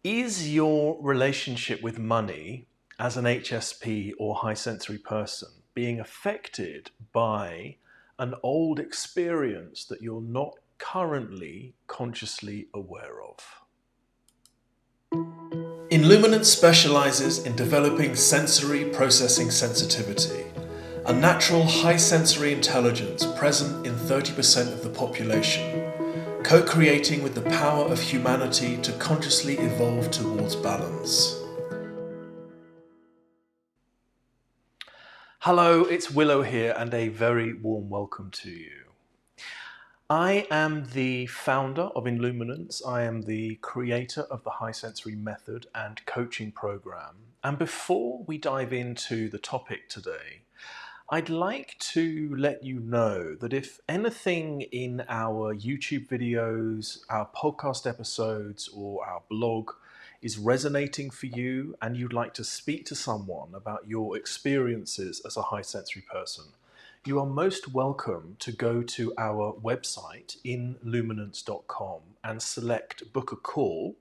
Is your relationship with money as an HSP or high sensory person being affected by an old experience that you're not currently consciously aware of? Illuminance specialises in developing sensory processing sensitivity, a natural high sensory intelligence present in 30% of the population, co-creating with the power of humanity to consciously evolve towards balance. Hello, it's Willow here, and a very warm welcome to you. I am the founder of Illuminance. I am the creator of the High Sensory Method and coaching program. And before we dive into the topic today, I'd like to let you know that if anything in our YouTube videos, our podcast episodes, or our blog is resonating for you and you'd like to speak to someone about your experiences as a high sensory person, you are most welcome to go to our website inluminance.com and select book a call,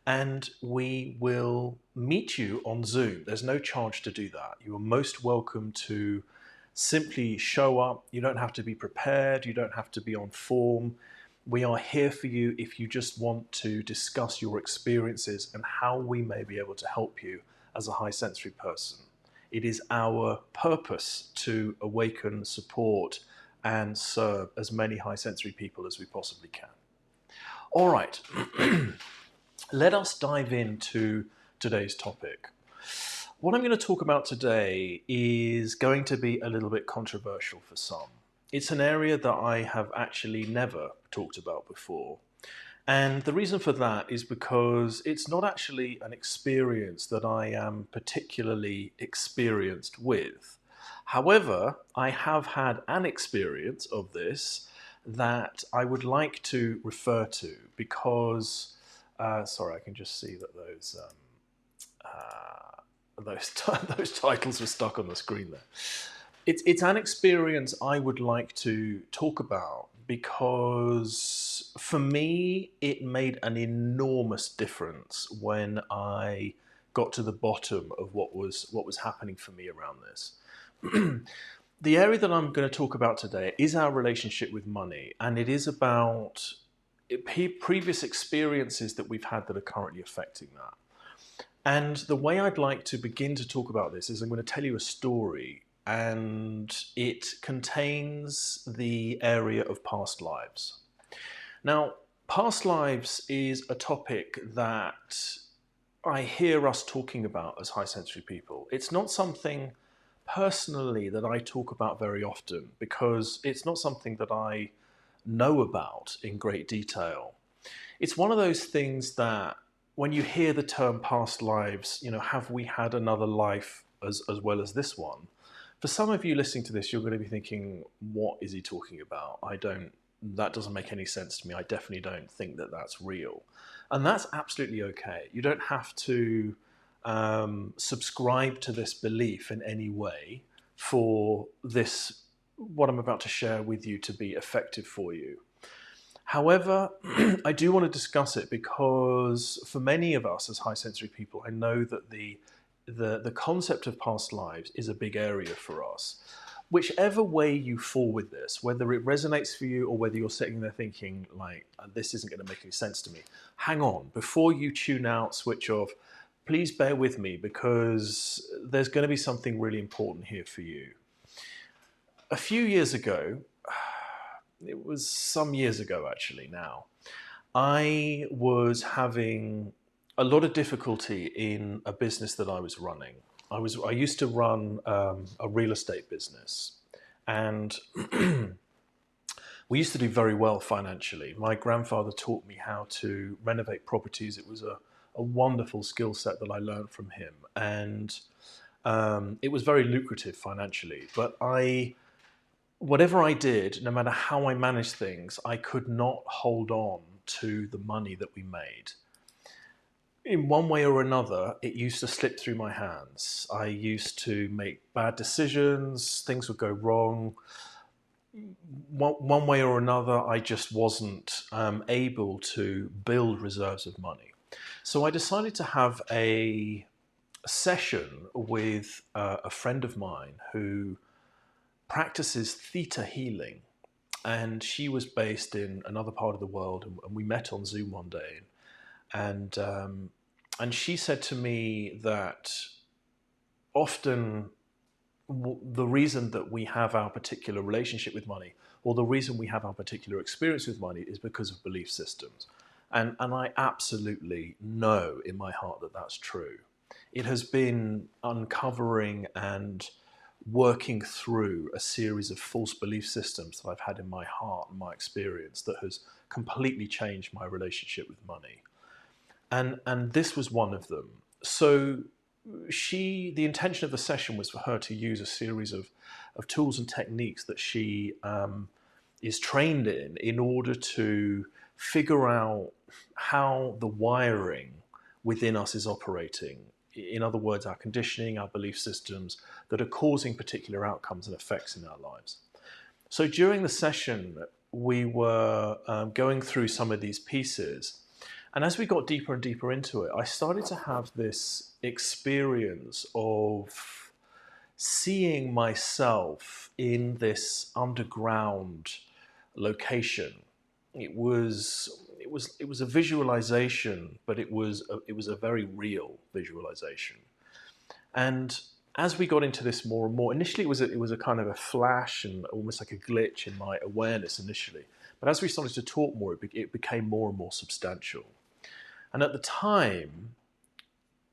and we will meet you on Zoom. There's no charge to do that. You are most welcome to simply show up. You don't have to be prepared. You don't have to be on form. We are here for you if you just want to discuss your experiences and how we may be able to help you as a high sensory person. It is our purpose to awaken, support, and serve as many high sensory people as we possibly can. All right, let us dive into today's topic. What I'm going to talk about today is going to be a little bit controversial for some. It's an area that I have actually never talked about before. And the reason for that is because it's not actually an experience that I am particularly experienced with. However, I have had an experience of this that I would like to refer to because, sorry, I can just see that those titles were stuck on the screen there. It's an experience I would like to talk about because for me it made an enormous difference when I got to the bottom of what was happening for me around this. The area that I'm going to talk about today is our relationship with money, and it is about previous experiences that we've had that are currently affecting that. And the way I'd like to begin to talk about this is I'm going to tell you a story, and it contains the area of past lives. Now, past lives is a topic that I hear us talking about as high sensory people. It's not something personally that I talk about very often because it's not something that I know about in great detail. It's one of those things that when you hear the term past lives, have we had another life as well as this one? For some of you listening to this, you're going to be thinking, what is he talking about? That doesn't make any sense to me. I definitely don't think that that's real. And that's absolutely okay. You don't have to subscribe to this belief in any way for this, what I'm about to share with you, to be effective for you. However, I do want to discuss it because for many of us as high sensory people, I know that the concept of past lives is a big area for us. Whichever way you fall with this, whether it resonates for you or whether you're sitting there thinking, like, this isn't going to make any sense to me, hang on. Before you tune out, switch off, please bear with me because there's going to be something really important here for you. A few years ago, it was some years ago actually now, I was having a lot of difficulty in a business that I was running. I used to run a real estate business, and we used to do very well financially. My grandfather taught me how to renovate properties. It was a wonderful skill set that I learned from him, and it was very lucrative financially. But whatever I did, no matter how I managed things, I could not hold on to the money that we made. In one way or another, it used to slip through my hands. I used to make bad decisions, things would go wrong. One way or another, I just wasn't able to build reserves of money. So I decided to have a session with a friend of mine who practices theta healing. And she was based in another part of the world, and we met on Zoom one day. And she said to me that often the reason that we have our particular relationship with money, or the reason we have our particular experience with money, is because of belief systems. And I absolutely know in my heart that that's true. It has been uncovering and working through a series of false belief systems that I've had in my heart and my experience that has completely changed my relationship with money. And this was one of them. So the intention of the session was for her to use a series of tools and techniques that she is trained in order to figure out how the wiring within us is operating. In other words, our conditioning, our belief systems that are causing particular outcomes and effects in our lives. So during the session, we were going through some of these pieces. And as we got deeper and deeper into it, I started to have this experience of seeing myself in this underground location. It was a visualization, but it was a very real visualization. And as we got into this more and more, initially it was a kind of a flash and almost like a glitch in my awareness initially. But as we started to talk more, it became more and more substantial. And at the time,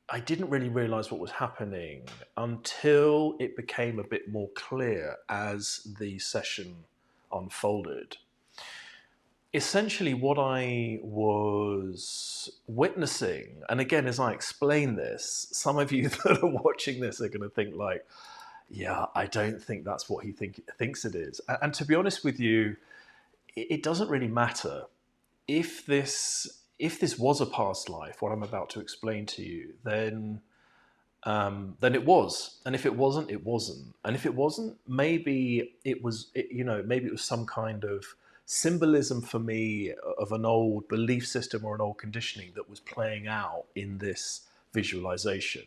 I didn't really realize what was happening until it became a bit more clear as the session unfolded. Essentially, what I was witnessing, and again, as I explain this, some of you that are watching this are going to think like, yeah, I don't think that's what he thinks it is. And to be honest with you, it doesn't really matter. If this was a past life, what I'm about to explain to you, then it was. And if it wasn't, it wasn't. And if it wasn't, maybe it was, maybe it was some kind of symbolism for me of an old belief system or an old conditioning that was playing out in this visualization.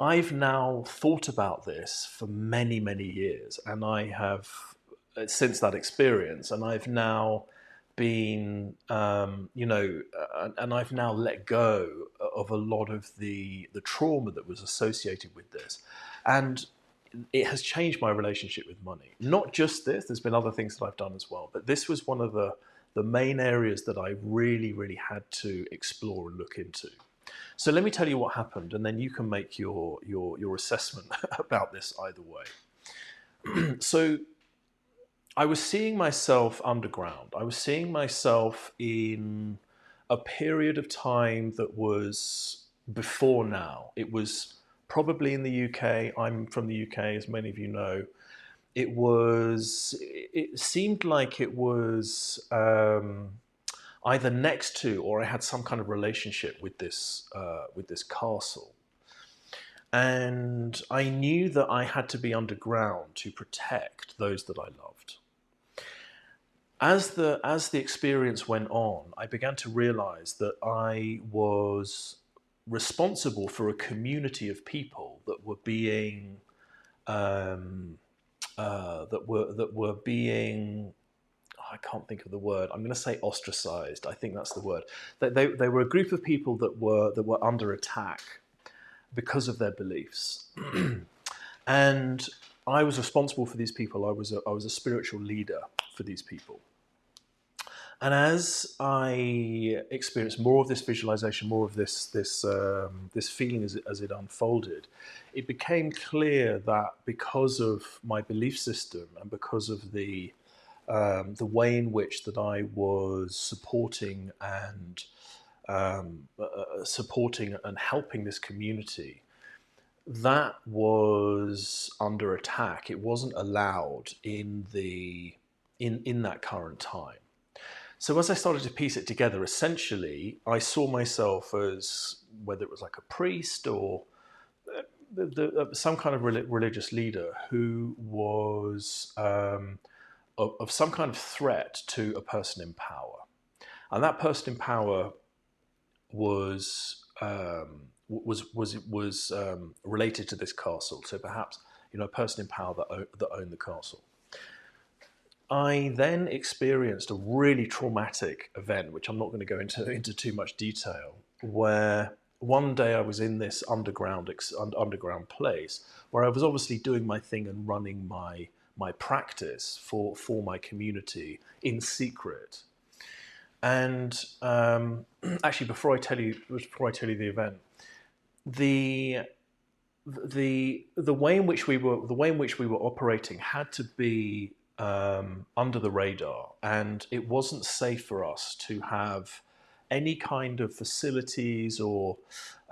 I've now thought about this for many, many years, and I have, since that experience, and I've now been, and I've now let go of a lot of the trauma that was associated with this. And it has changed my relationship with money. Not just this, there's been other things that I've done as well, but this was one of the main areas that I really, really had to explore and look into. So let me tell you what happened, and then you can make your assessment about this either way. So I was seeing myself underground. I was seeing myself in a period of time that was before now. It was probably in the UK. I'm from the UK, as many of you know. It seemed like it was either next to, or I had some kind of relationship with this castle. And I knew that I had to be underground to protect those that I loved. As the experience went on, I began to realize that I was responsible for a community of people that were being I can't think of the word. I'm going to say ostracized. I think that's the word. They were a group of people that were under attack because of their beliefs, and I was responsible for these people. I was a spiritual leader for these people. And as I experienced more of this visualization, more of this feeling as it unfolded, it became clear that because of my belief system and because of the way in which that I was supporting and helping this community, that was under attack. It wasn't allowed in that current time. So as I started to piece it together, essentially, I saw myself as whether it was like a priest or some kind of religious leader who was of some kind of threat to a person in power. And that person in power was related to this castle. So perhaps a person in power that owned the castle. I then experienced a really traumatic event, which I'm not going to go into too much detail, where one day I was in this underground place where I was obviously doing my thing and running my practice for my community in secret. And actually, before I tell you the event, the way in which we were operating had to be under the radar, and it wasn't safe for us to have any kind of facilities or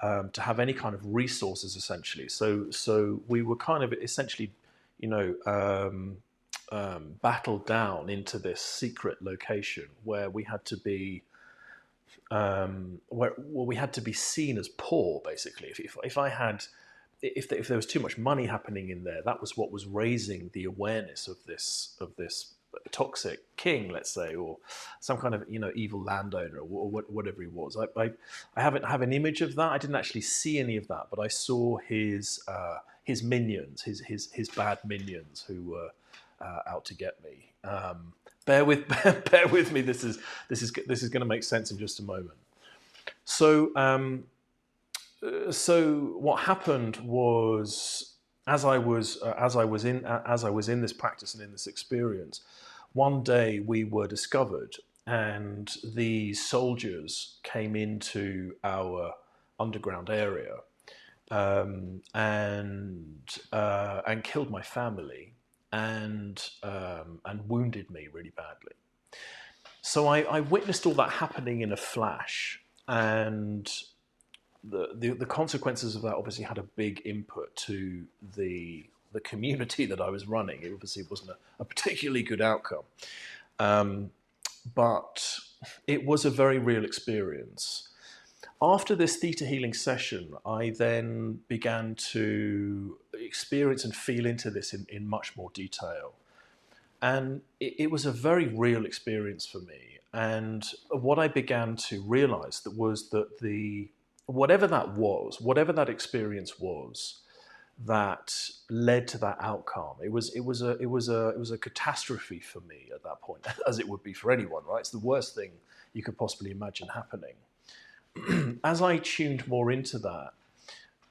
to have any kind of resources, essentially. So we were kind of essentially, battled down into this secret location where we had to be we had to be seen as poor, basically. If there was too much money happening in there, that was what was raising the awareness of this toxic king, let's say, or some kind of evil landowner, or whatever he was. I have an image of that. I didn't actually see any of that, but I saw his minions, his bad minions, who were out to get me. Bear with me. This is going to make sense in just a moment. So what happened was, as I was in this practice and in this experience, one day we were discovered, and the soldiers came into our underground area and killed my family and wounded me really badly. So I witnessed all that happening in a flash, and the consequences of that obviously had a big input to the community that I was running. It obviously wasn't a particularly good outcome, but it was a very real experience. After this theta healing session, I then began to experience and feel into this in much more detail. And it was a very real experience for me. And what I began to realize was that whatever that experience was, that led to that outcome. It was a catastrophe for me at that point, as it would be for anyone, right? It's the worst thing you could possibly imagine happening. As I tuned more into that,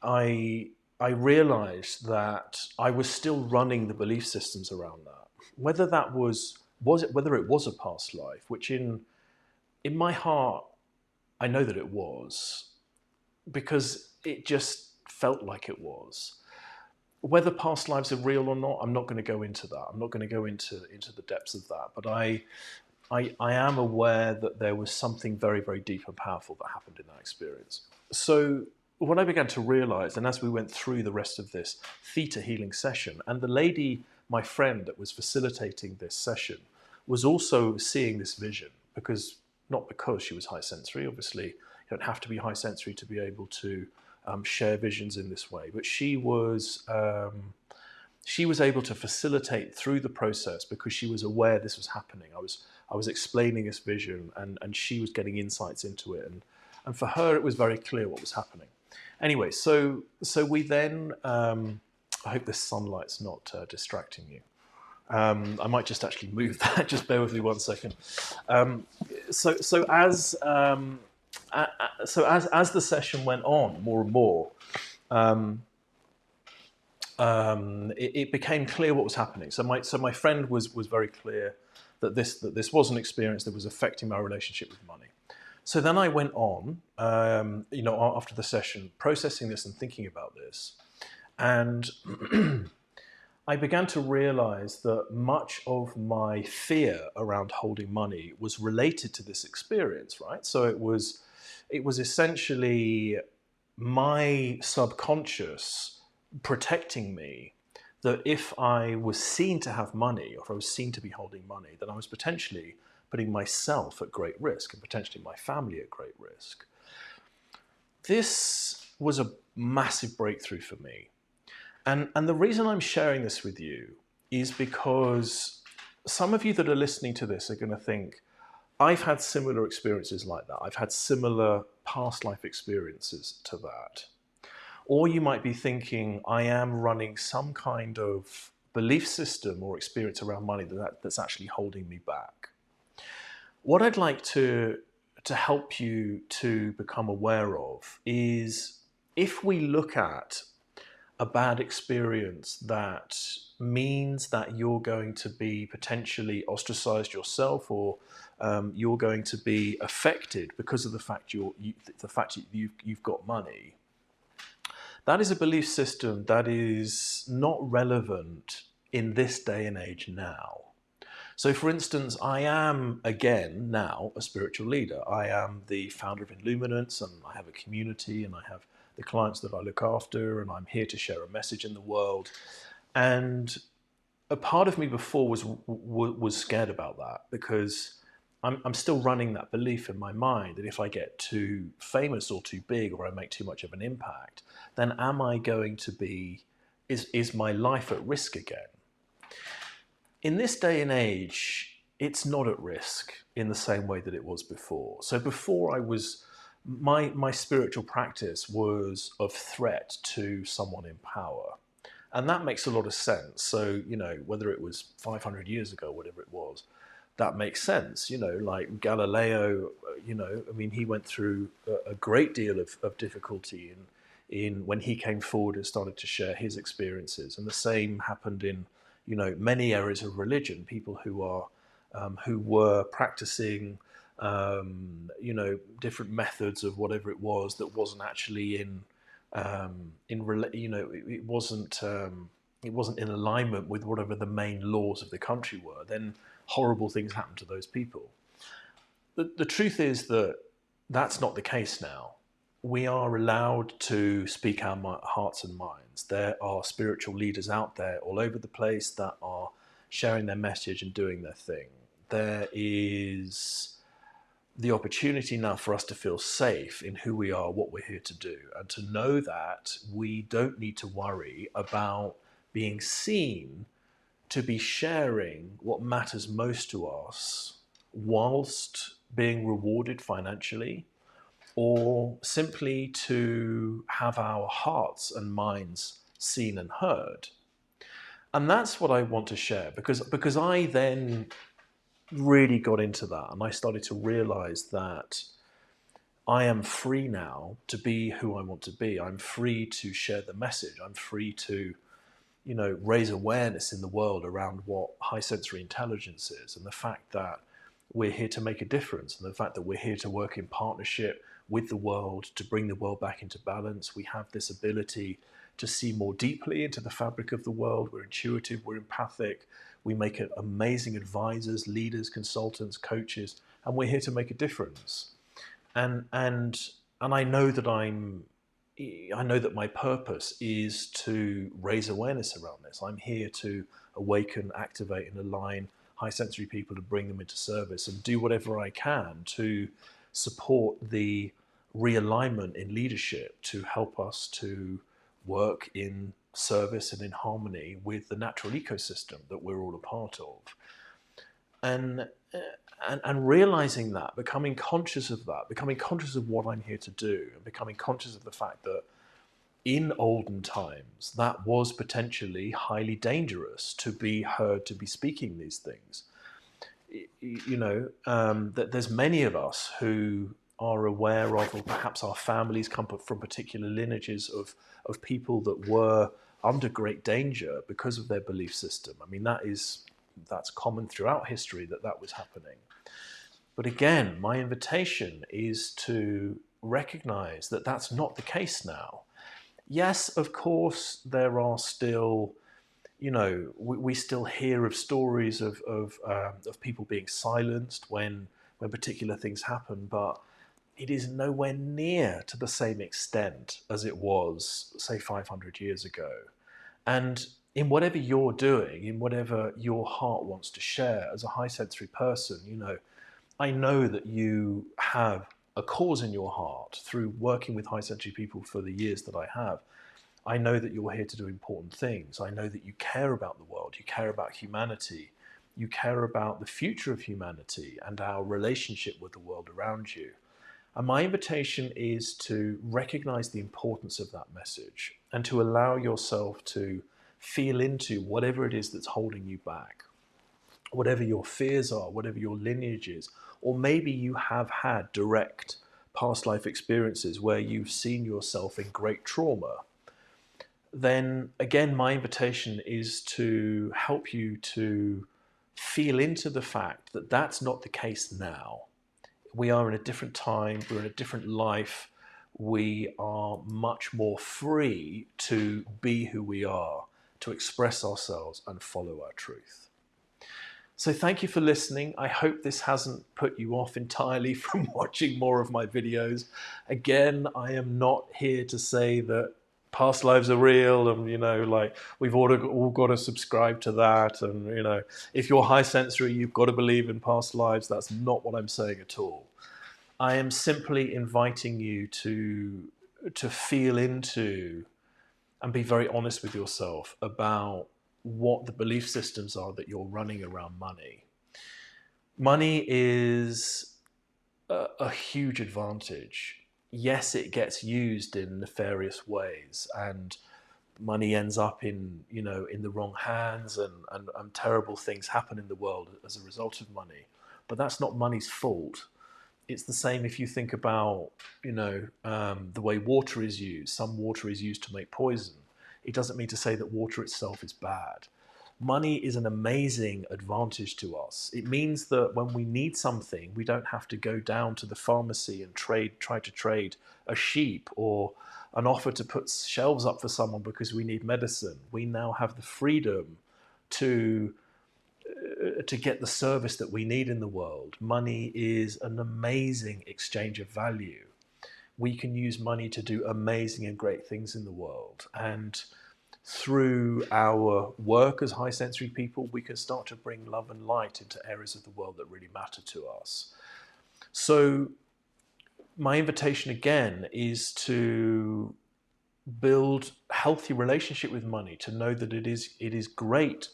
I realized that I was still running the belief systems around that. Whether it was a past life, which in my heart, I know that it was, because it just felt like it was. Whether past lives are real or not, I'm not going to go into that. I'm not going to go into the depths of that. But I am aware that there was something very, very deep and powerful that happened in that experience. So what I began to realize, and as we went through the rest of this theta healing session, and the lady, my friend that was facilitating this session, was also seeing this vision, not because she was high sensory. Obviously, you don't have to be high sensory to be able to share visions in this way, but she was able to facilitate through the process because she was aware this was happening. I was explaining this vision, and she was getting insights into it, and for her it was very clear what was happening. Anyway, so we then, I hope this sunlight's not distracting you. I might just actually move that. Just bear with me 1 second. So as the session went on more and more, it became clear what was happening. So my friend was very clear that this was an experience that was affecting my relationship with money. So then I went on, after the session, processing this and thinking about this, and I began to realize that much of my fear around holding money was related to this experience, right? So it was essentially my subconscious protecting me, that if I was seen to have money, or if I was seen to be holding money, then I was potentially putting myself at great risk and potentially my family at great risk. This was a massive breakthrough for me. And the reason I'm sharing this with you is because some of you that are listening to this are going to think, I've had similar experiences like that. I've had similar past life experiences to that. Or you might be thinking, I am running some kind of belief system or experience around money that's actually holding me back. What I'd like to help you to become aware of is, if we look at a bad experience that means that you're going to be potentially ostracized yourself, or you're going to be affected because of the fact you've got money, that is a belief system that is not relevant in this day and age now. So, for instance, I am, again, now a spiritual leader. I am the founder of Illuminance, and I have a community, and I have the clients that I look after, and I'm here to share a message in the world. And a part of me before was scared about that, because I'm still running that belief in my mind that if I get too famous or too big, or I make too much of an impact, then am I going to be, is my life at risk again? In this day and age, it's not at risk in the same way that it was before. So before, my spiritual practice was of threat to someone in power. And that makes a lot of sense. So, whether it was 500 years ago, whatever it was, that makes sense. Like Galileo, he went through a great deal of difficulty in when he came forward and started to share his experiences. And the same happened in many areas of religion. People who were practicing different methods of whatever it was that wasn't actually it wasn't in alignment with whatever the main laws of the country were, then horrible things happened to those people. The truth is that that's not the case now. We are allowed to speak our hearts and minds. There are spiritual leaders out there all over the place that are sharing their message and doing their thing. There is the opportunity now for us to feel safe in who we are, what we're here to do, and to know that we don't need to worry about being seen to be sharing what matters most to us whilst being rewarded financially, or simply to have our hearts and minds seen and heard. And that's what I want to share, because I then really got into that, and I started to realize that I am free now to be who I want to be. I'm free to share the message. I'm free to, raise awareness in the world around what high sensory intelligence is, and the fact that we're here to make a difference, and the fact that we're here to work in partnership with the world to bring the world back into balance. We have this ability to see more deeply into the fabric of the world. We're intuitive, we're empathic, we make amazing advisors, leaders, consultants, coaches, and we're here to make a difference. And I know that my purpose is to raise awareness around this. I'm here to awaken, activate, and align high sensory people, to bring them into service and do whatever I can to support the realignment in leadership, to help us to work in service and in harmony with the natural ecosystem that we're all a part of. And realizing that, becoming conscious of that, becoming conscious of what I'm here to do, and becoming conscious of the fact that in olden times, that was potentially highly dangerous to be heard, to be speaking these things. That there's many of us who are aware of, or perhaps our families come from particular lineages of people that were under great danger because of their belief system. I mean, that's common throughout history that was happening. But again, my invitation is to recognize that that's not the case now. Yes, of course, there are still, we still hear of stories of people being silenced when particular things happen, but it is nowhere near to the same extent as it was, say, 500 years ago. And in whatever you're doing, in whatever your heart wants to share as a high sensory person, I know that you have a cause in your heart through working with high sensory people for the years that I have. I know that you're here to do important things. I know that you care about the world, you care about humanity, You care about the future of humanity and our relationship with the world around you. And my invitation is to recognize the importance of that message and to allow yourself to feel into whatever it is that's holding you back, whatever your fears are, whatever your lineage is, or maybe you have had direct past life experiences where you've seen yourself in great trauma. Then again, my invitation is to help you to feel into the fact that that's not the case now. We are in a different time, we're in a different life, we are much more free to be who we are, to express ourselves and follow our truth. So thank you for listening. I hope this hasn't put you off entirely from watching more of my videos. Again, I am not here to say that past lives are real and, you know, like we've all got to subscribe to that. And, you know, if you're high sensory, you've got to believe in past lives. That's not what I'm saying at all. I am simply inviting you to feel into and be very honest with yourself about what the belief systems are that you're running around money. Money is a huge advantage. Yes, it gets used in nefarious ways, and money ends up in, you know, in the wrong hands, and terrible things happen in the world as a result of money. But that's not money's fault. It's the same if you think about, you know, the way water is used. Some water is used to make poison. It doesn't mean to say that water itself is bad. Money is an amazing advantage to us. It means that when we need something, we don't have to go down to the pharmacy and try to trade a sheep or an offer to put shelves up for someone because we need medicine. We now have the freedom to get the service that we need in the world. Money is an amazing exchange of value. We can use money to do amazing and great things in the world. And through our work as high sensory people, we can start to bring love and light into areas of the world that really matter to us. So my invitation again is to build a healthy relationship with money, to know that it is great.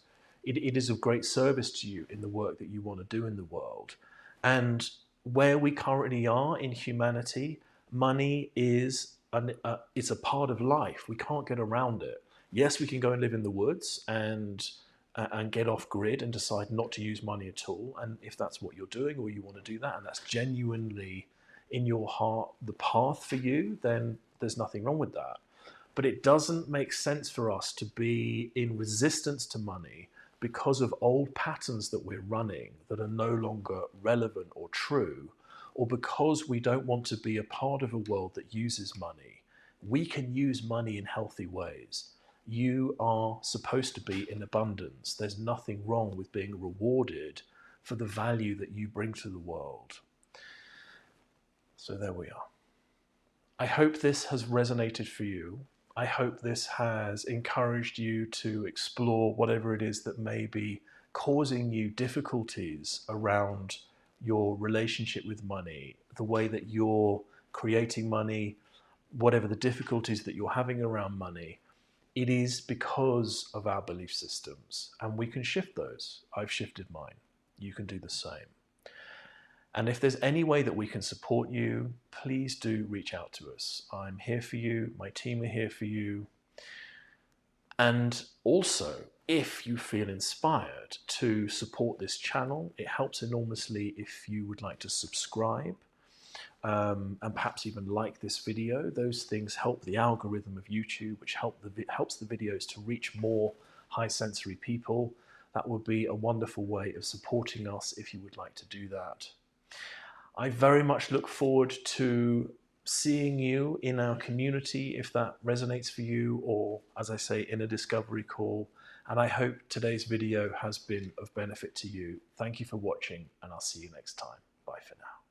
It is of great service to you in the work that you want to do in the world. And where we currently are in humanity, money is it's a part of life. We can't get around it. Yes, we can go and live in the woods and get off grid and decide not to use money at all. And if that's what you're doing, or you want to do that, and that's genuinely in your heart the path for you, then there's nothing wrong with that. But it doesn't make sense for us to be in resistance to money because of old patterns that we're running that are no longer relevant or true, or because we don't want to be a part of a world that uses money. We can use money in healthy ways. You are supposed to be in abundance. There's nothing wrong with being rewarded for the value that you bring to the world. So there we are. I hope this has resonated for you. I hope this has encouraged you to explore whatever it is that may be causing you difficulties around your relationship with money, the way that you're creating money, whatever the difficulties that you're having around money. It is because of our belief systems, and we can shift those. I've shifted mine. You can do the same. And if there's any way that we can support you, please do reach out to us. I'm here for you. My team are here for you. And also, if you feel inspired to support this channel, it helps enormously if you would like to subscribe. And perhaps even like this video. Those things help the algorithm of YouTube, which helps the videos to reach more high sensory people. That would be a wonderful way of supporting us if you would like to do that. I very much look forward to seeing you in our community if that resonates for you, or as I say, in a discovery call. And I hope today's video has been of benefit to you. Thank you for watching, and I'll see you next time. Bye for now.